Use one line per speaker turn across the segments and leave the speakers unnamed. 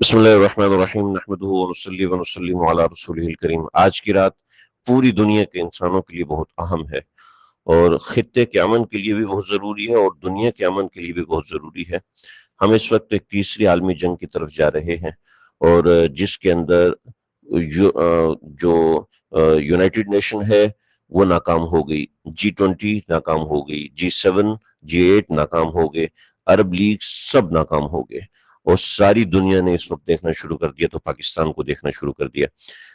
بسم اللہ الرحمن الرحیم نحمدہ ونصلی ونسلم علی رسولہ الکریم۔ آج کی رات پوری دنیا کے انسانوں کے لیے بہت اہم ہے، اور خطے کے امن کے لیے بھی بہت ضروری ہے، اور دنیا کے امن کے لیے بھی بہت ضروری ہے۔ ہم اس وقت ایک تیسری عالمی جنگ کی طرف جا رہے ہیں، اور جس کے اندر جو یونائٹڈ نیشن ہے وہ ناکام ہو گئی، G20 ناکام ہو گئی، G7 G8 ناکام ہو گئے، عرب لیگ سب ناکام ہو گئے، اور ساری دنیا نے اس وقت دیکھنا شروع کر دیا، تو پاکستان کو دیکھنا شروع کر دیا۔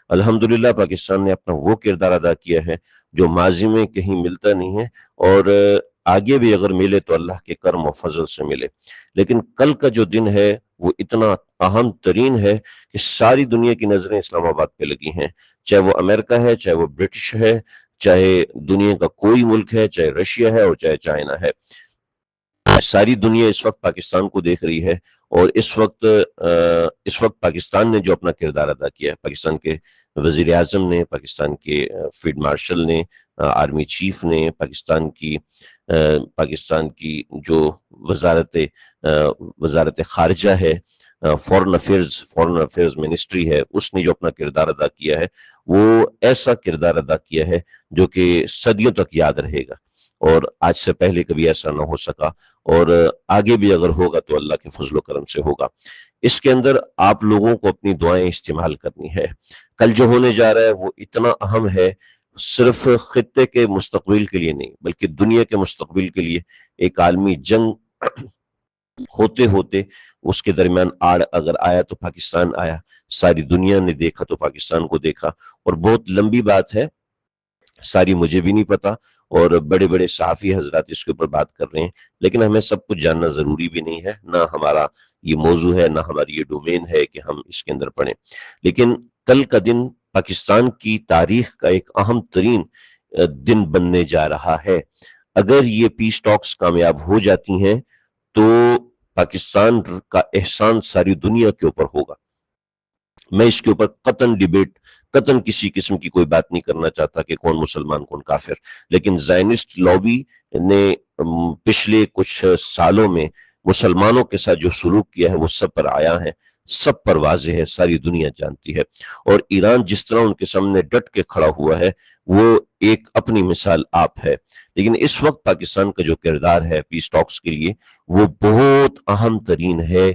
الحمدللہ پاکستان نے اپنا وہ کردار ادا کیا ہے جو ماضی میں کہیں ملتا نہیں ہے، اور آگے بھی اگر ملے تو اللہ کے کرم و فضل سے ملے۔ لیکن کل کا جو دن ہے وہ اتنا اہم ترین ہے کہ ساری دنیا کی نظریں اسلام آباد پہ لگی ہیں، چاہے وہ امریکہ ہے، چاہے وہ برٹش ہے، چاہے دنیا کا کوئی ملک ہے، چاہے رشیا ہے اور چاہے چائنا ہے۔ ساری دنیا اس وقت پاکستان کو دیکھ رہی ہے، اور اس وقت پاکستان نے جو اپنا کردار ادا کیا ہے، پاکستان کے وزیر اعظم نے، پاکستان کے فیلڈ مارشل نے، آرمی چیف نے، پاکستان کی جو وزارت خارجہ ہے، فورن افیئرز منسٹری ہے، اس نے جو اپنا کردار ادا کیا ہے وہ ایسا کردار ادا کیا ہے جو کہ صدیوں تک یاد رہے گا، اور آج سے پہلے کبھی ایسا نہ ہو سکا، اور آگے بھی اگر ہوگا تو اللہ کے فضل و کرم سے ہوگا۔ اس کے اندر آپ لوگوں کو اپنی دعائیں استعمال کرنی ہے۔ کل جو ہونے جا رہا ہے وہ اتنا اہم ہے، صرف خطے کے مستقبل کے لیے نہیں بلکہ دنیا کے مستقبل کے لیے۔ ایک عالمی جنگ ہوتے ہوتے اس کے درمیان آڑ اگر آیا تو پاکستان آیا، ساری دنیا نے دیکھا تو پاکستان کو دیکھا، اور بہت لمبی بات ہے، ساری مجھے بھی نہیں پتا، اور بڑے بڑے صحافی حضرات اس کے اوپر بات کر رہے ہیں، لیکن ہمیں سب کچھ جاننا ضروری بھی نہیں ہے، نہ ہمارا یہ موضوع ہے، نہ ہماری یہ ڈومین ہے کہ ہم اس کے اندر پڑھیں۔ لیکن کل کا دن پاکستان کی تاریخ کا ایک اہم ترین دن بننے جا رہا ہے۔ اگر یہ پیس ٹاکس کامیاب ہو جاتی ہیں تو پاکستان کا احسان ساری دنیا کے اوپر ہوگا۔ میں اس کے اوپر قطن کسی قسم کی کوئی بات نہیں کرنا چاہتا کہ کون مسلمان کون کافر، لیکن زائنسٹ لابی نے پچھلے کچھ سالوں میں مسلمانوں کے ساتھ جو سلوک کیا ہے وہ سب پر آیا ہے، سب پر واضح ہے، ساری دنیا جانتی ہے، اور ایران جس طرح ان کے سامنے ڈٹ کے کھڑا ہوا ہے وہ ایک اپنی مثال آپ ہے۔ لیکن اس وقت پاکستان کا جو کردار ہے پیس ٹاکس کے لیے وہ بہت اہم ترین ہے،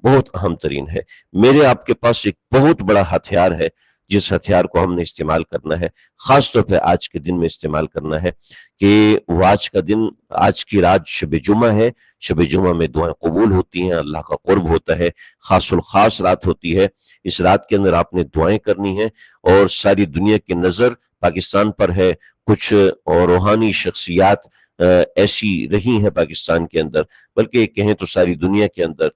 بہت اہم ترین ہے۔ میرے آپ کے پاس ایک بہت بڑا ہتھیار ہے جس ہتھیار کو ہم نے استعمال کرنا ہے، خاص طور پہ آج کے دن میں استعمال کرنا ہے، کہ وہ آج کی رات شب جمعہ ہے، شب جمعہ میں دعائیں قبول ہوتی ہیں، اللہ کا قرب ہوتا ہے، خاص الخاص رات ہوتی ہے۔ اس رات کے اندر آپ نے دعائیں کرنی ہیں، اور ساری دنیا کی نظر پاکستان پر ہے۔ کچھ روحانی شخصیات ایسی رہی ہیں پاکستان کے اندر، بلکہ کہیں تو ساری دنیا کے اندر،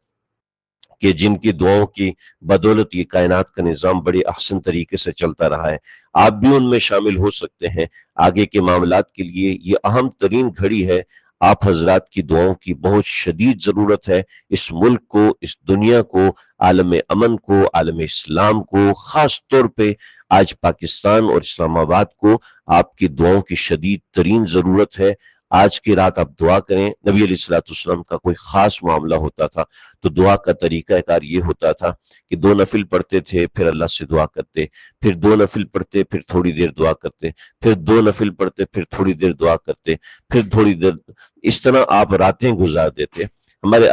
کہ جن کی دعاؤں کی بدولت یہ کائنات کا نظام بڑی احسن طریقے سے چلتا رہا ہے۔ آپ بھی ان میں شامل ہو سکتے ہیں۔ آگے کے معاملات کے لیے یہ اہم ترین گھڑی ہے، آپ حضرات کی دعاؤں کی بہت شدید ضرورت ہے، اس ملک کو، اس دنیا کو، عالم امن کو، عالم اسلام کو، خاص طور پہ آج پاکستان اور اسلام آباد کو آپ کی دعاؤں کی شدید ترین ضرورت ہے۔ آج کی رات آپ دعا کریں۔ نبی علیہ الصلوۃ والسلام کا کوئی خاص معاملہ ہوتا تھا تو دعا کا طریقہ کار یہ ہوتا تھا کہ 2 نفل پڑھتے تھے، پھر اللہ سے دعا کرتے، پھر 2 نفل پڑھتے، پھر تھوڑی دیر دعا کرتے، پھر 2 نفل پڑھتے، پھر تھوڑی دیر دعا کرتے، پھر تھوڑی دیر، اس طرح آپ راتیں گزار دیتے۔ ہمارے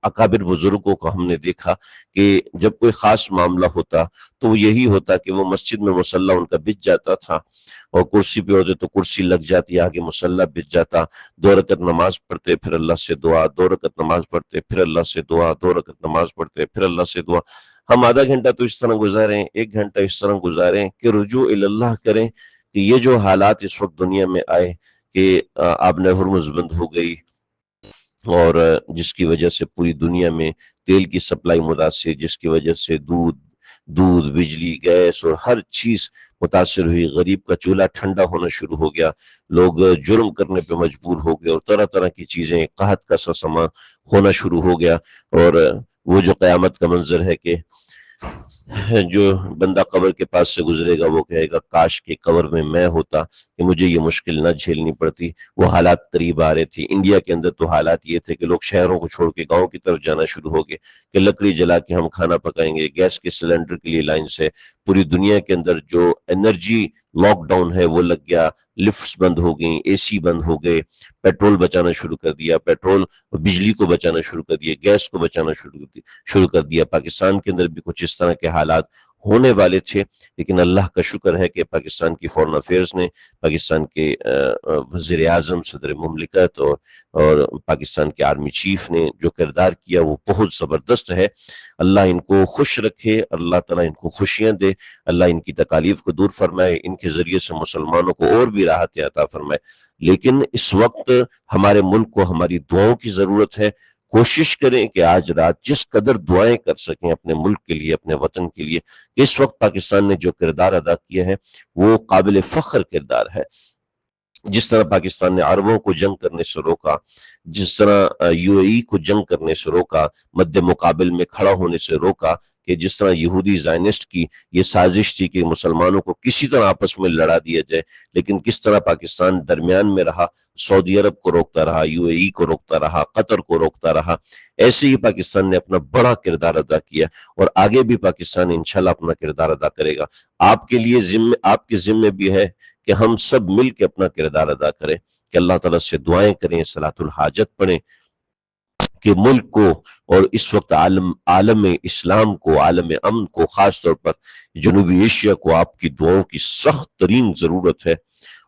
اکابر بزرگوں کو ہم نے دیکھا کہ جب کوئی خاص معاملہ ہوتا تو وہ یہی ہوتا کہ وہ مسجد میں مصلی ان کا بچ جاتا تھا، اور کرسی پہ ہوتے تو کرسی لگ جاتی، آگے مصلی بچ جاتا، 2 رکعت نماز پڑھتے، پھر اللہ سے دعا، 2 رکعت نماز پڑھتے، پھر اللہ سے دعا، 2 رکعت نماز پڑھتے، پھر اللہ سے دعا۔ ہم آدھا گھنٹہ تو اس طرح گزاریں، 1 گھنٹہ اس طرح گزاریں کہ رجوع اللہ کریں، کہ یہ جو حالات اس وقت دنیا میں آئے کہ آب ہرمز بند ہو گئی، اور جس کی وجہ سے پوری دنیا میں تیل کی سپلائی متاثر، جس کی وجہ سے دودھ، بجلی، گیس اور ہر چیز متاثر ہوئی، غریب کا چولہا ٹھنڈا ہونا شروع ہو گیا، لوگ جرم کرنے پہ مجبور ہو گئے، اور طرح طرح کی چیزیں، قحط کا سا سما ہونا شروع ہو گیا، اور وہ جو قیامت کا منظر ہے کہ جو بندہ قبر کے پاس سے گزرے گا وہ کہے گا کاش کے قبر میں میں ہوتا کہ مجھے یہ مشکل نہ جھیلنی پڑتی۔ وہ حالات قریب آ رہے تھے۔ انڈیا کے اندر تو حالات یہ تھے کہ لوگ شہروں کو چھوڑ کے گاؤں کی طرف جانا شروع ہو گئے کہ لکڑی جلا کے ہم کھانا پکائیں گے، گیس کے سلنڈر کے لیے لائنز ہے۔ پوری دنیا کے اندر جو انرجی لاک ڈاؤن ہے وہ لگ گیا، لفٹس بند ہو گئیں، اے سی بند ہو گئے، پیٹرول بچانا شروع کر دیا، پیٹرول بجلی کو بچانا شروع کر دیا، گیس کو بچانا شروع کر دیا۔ پاکستان کے اندر بھی کچھ اس طرح کے حالات ہونے والے تھے، لیکن اللہ کا شکر ہے کہ پاکستان کی فورن افیئرز نے، پاکستان کے وزیر اعظم، صدر مملکت اور پاکستان کے آرمی چیف نے جو کردار کیا وہ بہت زبردست ہے۔ اللہ ان کو خوش رکھے، اللہ تعالیٰ ان کو خوشیاں دے، اللہ ان کی تکالیف کو دور فرمائے، ان کے ذریعے سے مسلمانوں کو اور بھی راحت عطا فرمائے۔ لیکن اس وقت ہمارے ملک کو ہماری دعاؤں کی ضرورت ہے۔ کوشش کریں کہ آج رات جس قدر دعائیں کر سکیں اپنے ملک کے لیے، اپنے وطن کے لیے۔ اس وقت پاکستان نے جو کردار ادا کیا ہے وہ قابل فخر کردار ہے۔ جس طرح پاکستان نے عربوں کو جنگ کرنے سے روکا، جس طرح یو اے ای کو جنگ کرنے سے روکا، مد مقابل میں کھڑا ہونے سے روکا، کہ جس طرح یہودی زائنسٹ کی یہ سازش تھی کہ مسلمانوں کو کسی طرح آپس میں لڑا دیا جائے، لیکن کس طرح پاکستان درمیان میں رہا، سعودی عرب کو روکتا رہا، یو اے ای کو روکتا رہا، قطر کو روکتا رہا۔ ایسے ہی پاکستان نے اپنا بڑا کردار ادا کیا، اور آگے بھی پاکستان انشاءاللہ اپنا کردار ادا کرے گا۔ آپ کے لیے آپ کے ذمے بھی ہے کہ ہم سب مل کے اپنا کردار ادا کریں، کہ اللہ تعالیٰ سے دعائیں کریں، صلاۃ الحاجت پڑھیں کہ ملک کو اور اس وقت عالم اسلام کو، عالم امن کو، خاص طور پر جنوبی ایشیا کو آپ کی دعاؤں کی سخت ترین ضرورت ہے۔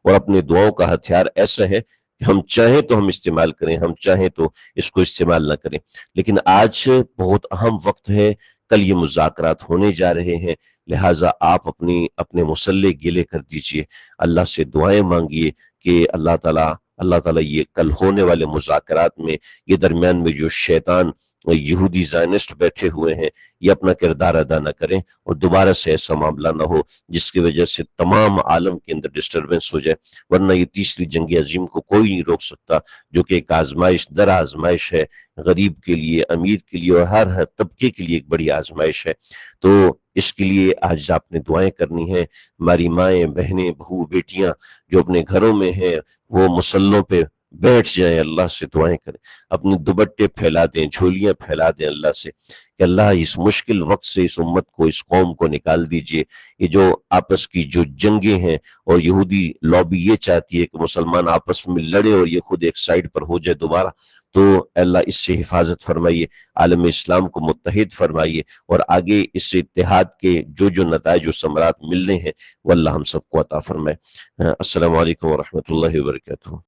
اور اپنے دعاؤں کا ہتھیار ایسا ہے کہ ہم چاہیں تو ہم استعمال کریں، ہم چاہیں تو اس کو استعمال نہ کریں۔ لیکن آج بہت اہم وقت ہے، کل یہ مذاکرات ہونے جا رہے ہیں، لہٰذا آپ اپنے مسلح گیلے کر دیجئے، اللہ سے دعائیں مانگیے کہ اللہ تعالیٰ یہ کل ہونے والے مذاکرات میں، یہ درمیان میں جو شیطان یہودی زائنسٹ بیٹھے ہوئے ہیں، یہ اپنا کردار ادا نہ کریں، اور دوبارہ سے ایسا معاملہ نہ ہو جس کی وجہ سے تمام عالم کے اندر ڈسٹربنس ہو جائے۔ ورنہ یہ تیسری جنگ عظیم کو کوئی نہیں روک سکتا، جو کہ ایک آزمائش در آزمائش ہے، غریب کے لیے، امیر کے لیے، اور ہر طبقے کے لیے ایک بڑی آزمائش ہے۔ تو اس کے لیے آج آپ نے دعائیں کرنی ہیں۔ ہماری مائیں، بہنیں، بہو، بیٹیاں جو اپنے گھروں میں ہیں وہ مسلوں پہ بیٹھ جائیں، اللہ سے دعائیں کریں، اپنے دوپٹے پھیلا دیں، جھولیاں پھیلا دیں اللہ سے، کہ اللہ اس مشکل وقت سے اس امت کو، اس قوم کو نکال دیجئے۔ یہ جو آپس کی جو جنگیں ہیں، اور یہودی لابی یہ چاہتی ہے کہ مسلمان آپس میں لڑے اور یہ خود ایک سائڈ پر ہو جائے دوبارہ، تو اللہ اس سے حفاظت فرمائیے، عالم اسلام کو متحد فرمائیے، اور آگے اس اتحاد کے جو نتائج و ثمرات ملنے ہیں وہ اللہ ہم سب کو عطا فرمائے۔ السلام علیکم ورحمۃ اللہ وبرکاتہ۔